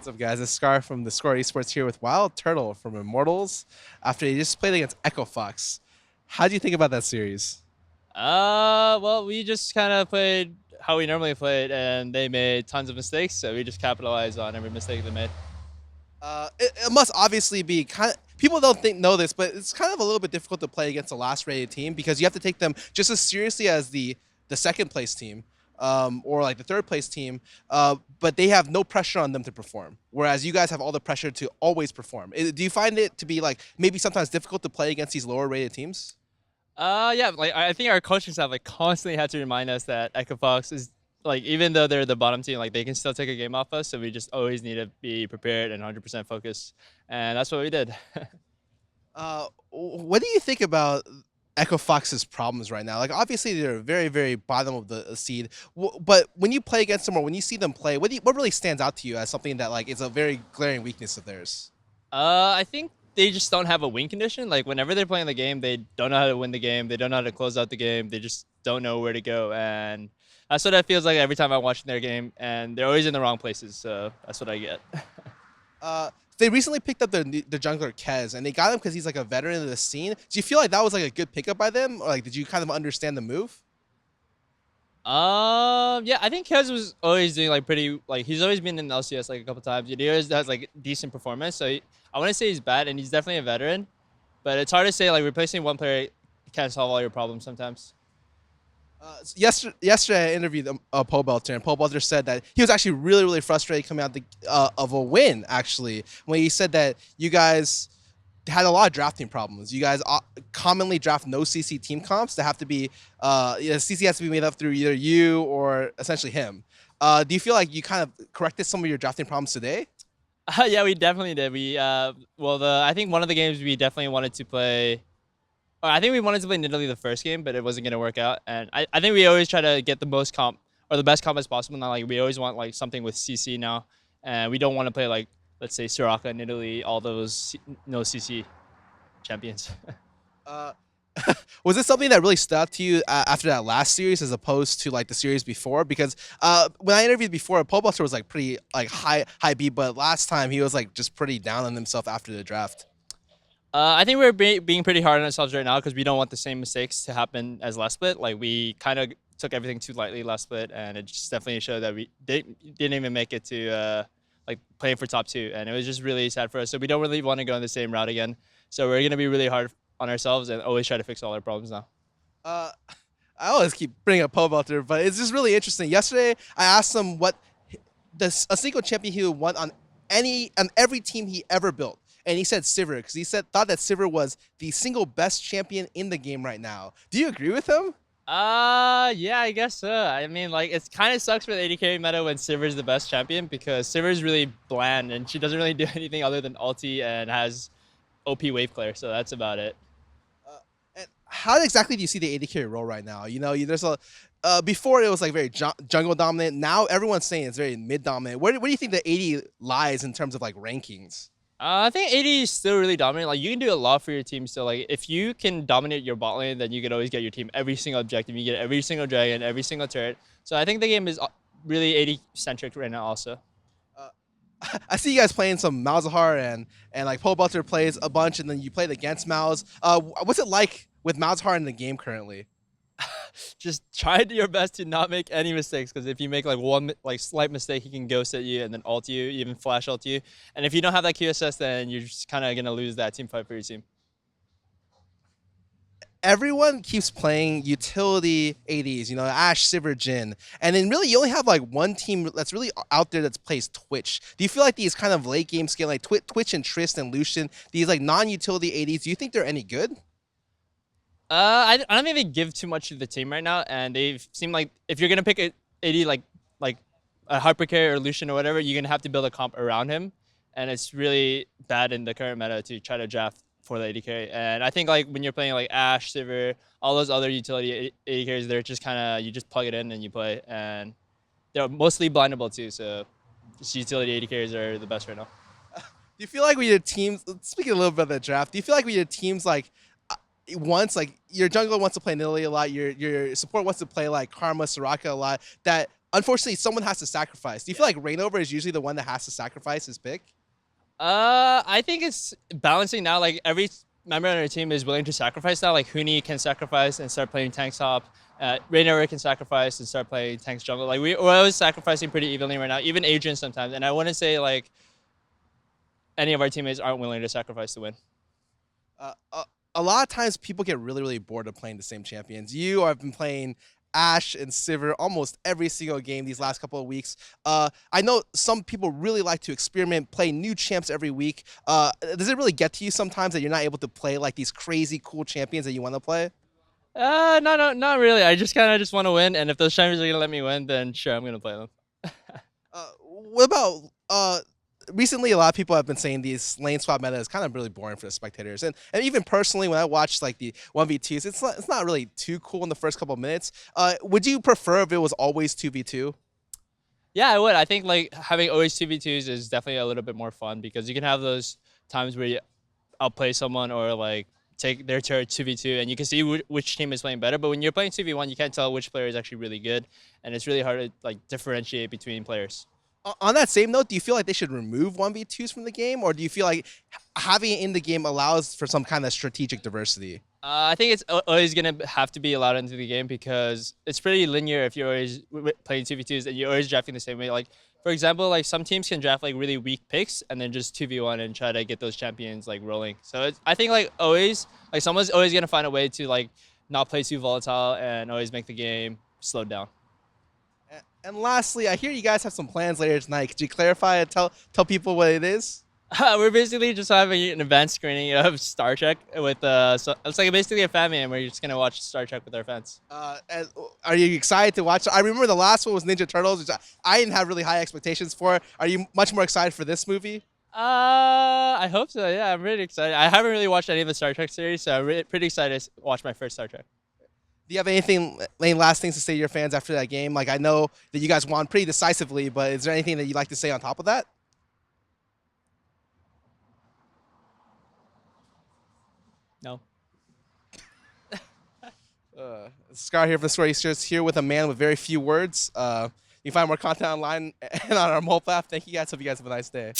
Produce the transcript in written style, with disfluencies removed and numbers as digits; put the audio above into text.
What's up, guys? It's Scar from theScore eSports here with WildTurtle from Immortals after they just played against Echo Fox. How do you think about that series? Well, we just kind of played how we normally played, and they made tons of mistakes, so we just capitalized on every mistake they made. It must obviously be people don't know this, but it's kind of a little bit difficult to play against the last rated team because you have to take them just as seriously as the second place team. Or like the third place team, but they have no pressure on them to perform. Whereas you guys have all the pressure to always perform. Do you find it to be like maybe sometimes difficult to play against these lower rated teams? Yeah, like I think our coaching staff like constantly had to remind us that Echo Fox is like even though they're the bottom team, like they can still take a game off us. So we just always need to be prepared and 100% focused, and that's what we did. What do you think about Echo Fox's problems right now? Like obviously they're very very bottom of the seed, but when you play against them or when you see them play, what really stands out to you as something that like is a very glaring weakness of theirs? I think they just don't have a win condition. Like whenever they're playing the game, they don't know how to win the game. They don't know how to close out the game. They just don't know where to go, and that's what it feels like every time I'm watching their game. And they're always in the wrong places, so that's what I get. Uh, they recently picked up the jungler Kez, and they got him because he's like a veteran of the scene. Do you feel like that was like a good pickup by them, or like did you kind of understand the move? Yeah, I think Kez was always doing like pretty like he's always been in LCS like a couple times. He always has like decent performance. So I wouldn't say he's bad, and he's definitely a veteran. But it's hard to say like replacing one player can't solve all your problems sometimes. Yesterday, I interviewed Paul Belter, and Paul Belter said that he was actually really, really frustrated coming out of a win, actually, when he said that you guys had a lot of drafting problems. You guys commonly draft no CC team comps that have to be, CC has to be made up through either you or essentially him. Do you feel like you kind of corrected some of your drafting problems today? Yeah, we definitely did. I think one of the games we definitely wanted to play. I think we wanted to play Italy the first game, but it wasn't gonna work out. And I think we always try to get the most comp or the best comp as possible. Now, like we always want like something with CC now, and we don't want to play like let's say Soraka and Italy, all those no CC champions. Uh, was this something that really stood out to you after that last series as opposed to like the series before? Because when I interviewed before, Paul Buster was like pretty like high B, but last time he was like just pretty down on himself after the draft. I think we're being pretty hard on ourselves right now because we don't want the same mistakes to happen as last split. Like we kind of took everything too lightly last split, and it just definitely showed that we didn't even make it to like playing for top two, and it was just really sad for us. So we don't really want to go on the same route again. So we're gonna be really hard on ourselves and always try to fix all our problems now. Uh, I always keep bringing up Paul Buster, but it's just really interesting. Yesterday, I asked him what a single champion he would want on every team he ever built. And he said Sivir because he thought that Sivir was the single best champion in the game right now. Do you agree with him? Yeah, I guess so. I mean, like, it kind of sucks for the AD carry meta when Sivir's the best champion because Sivir's really bland and she doesn't really do anything other than ulti and has OP wave clear, so that's about it. And how exactly do you see the AD carry role right now? You know, there's a before it was like very jungle dominant. Now everyone's saying it's very mid dominant. Where do you think the AD lies in terms of like rankings? I think AD is still really dominant. Like you can do a lot for your team still. Like if you can dominate your bot lane, then you can always get your team every single objective. You get every single dragon, every single turret. So I think the game is really AD centric right now. Also, Uh, I see you guys playing some Malzahar and like Paul Butter plays a bunch, and then you played against Malz. What's it like with Malzahar in the game currently? just try your best to not make any mistakes because if you make like one like slight mistake, he can ghost at you and then ult you, even flash ult you. And if you don't have that QSS, then you're just kind of gonna lose that team fight for your team. Everyone keeps playing utility ADs, you know, Ashe, Sivir, Jhin, and then really you only have like one team that's really out there that plays Twitch. Do you feel like these kind of late game scale like Twitch and Trist and Lucian, these like non-utility ADs, do you think they're any good? I don't think they give too much to the team right now, and they've seemed like if you're gonna pick a AD like a Hyper carry or Lucian or whatever, you're gonna have to build a comp around him, and it's really bad in the current meta to try to draft for the AD carry. And I think like when you're playing like Ashe, Sivir, all those other utility AD carries, they're just kind of you just plug it in and you play, and they're mostly blindable too. So just utility AD carries are the best right now. Do you feel like with your teams, speaking a little bit about the draft, do you feel like with your teams like like your jungler wants to play Nidalee a lot, your support wants to play like Karma, Soraka a lot, that unfortunately, someone has to sacrifice. Do you feel like Reignover is usually the one that has to sacrifice his pick? I think it's balancing now. Like every member on our team is willing to sacrifice now. Like Huni can sacrifice and start playing tank top. Reignover can sacrifice and start playing tanks jungle. Like we're always sacrificing pretty evenly right now. Even Adrian sometimes. And I wouldn't say like any of our teammates aren't willing to sacrifice to win. A lot of times people get really, really bored of playing the same champions. You have been playing Ashe and Sivir almost every single game these last couple of weeks. I know some people really like to experiment, play new champs every week. Does it really get to you sometimes that you're not able to play like these crazy cool champions that you want to play? No, not really. I just kind of just want to win, and if those champions are gonna let me win, then sure, I'm gonna play them. What about recently? A lot of people have been saying these lane swap meta is kind of really boring for the spectators, and even personally, when I watch like the 1v2s, it's not really too cool in the first couple of minutes. Would you prefer if it was always 2v2? Yeah, I would. I think like having always 2v2s is definitely a little bit more fun because you can have those times where you outplay someone or like take their turret 2v2 and you can see which team is playing better. But when you're playing 2v1, you can't tell which player is actually really good, and it's really hard to like differentiate between players. On that same note, do you feel like they should remove 1v2s from the game, or do you feel like having it in the game allows for some kind of strategic diversity? I think it's always going to have to be allowed into the game because it's pretty linear if you're always playing 2v2s and you're always drafting the same way. Like, for example, like some teams can draft like really weak picks and then just 2v1 and try to get those champions like rolling. So I think like always, like someone's always going to find a way to like not play too volatile and always make the game slow down. And lastly, I hear you guys have some plans later tonight. Could you clarify and tell people what it is? We're basically just having an event screening of Star Trek with so it's like basically a fan meeting where you're just gonna watch Star Trek with our fans. And are you excited to watch? I remember the last one was Ninja Turtles, which I didn't have really high expectations for. Are you much more excited for this movie? I hope so. Yeah, I'm really excited. I haven't really watched any of the Star Trek series, so I'm pretty excited to watch my first Star Trek. Do you have any last things to say to your fans after that game? Like, I know that you guys won pretty decisively, but is there anything that you'd like to say on top of that? No. Scar here from theScore. He's just here with a man with very few words. You can find more content online and on our mobile app. Thank you guys. Hope you guys have a nice day.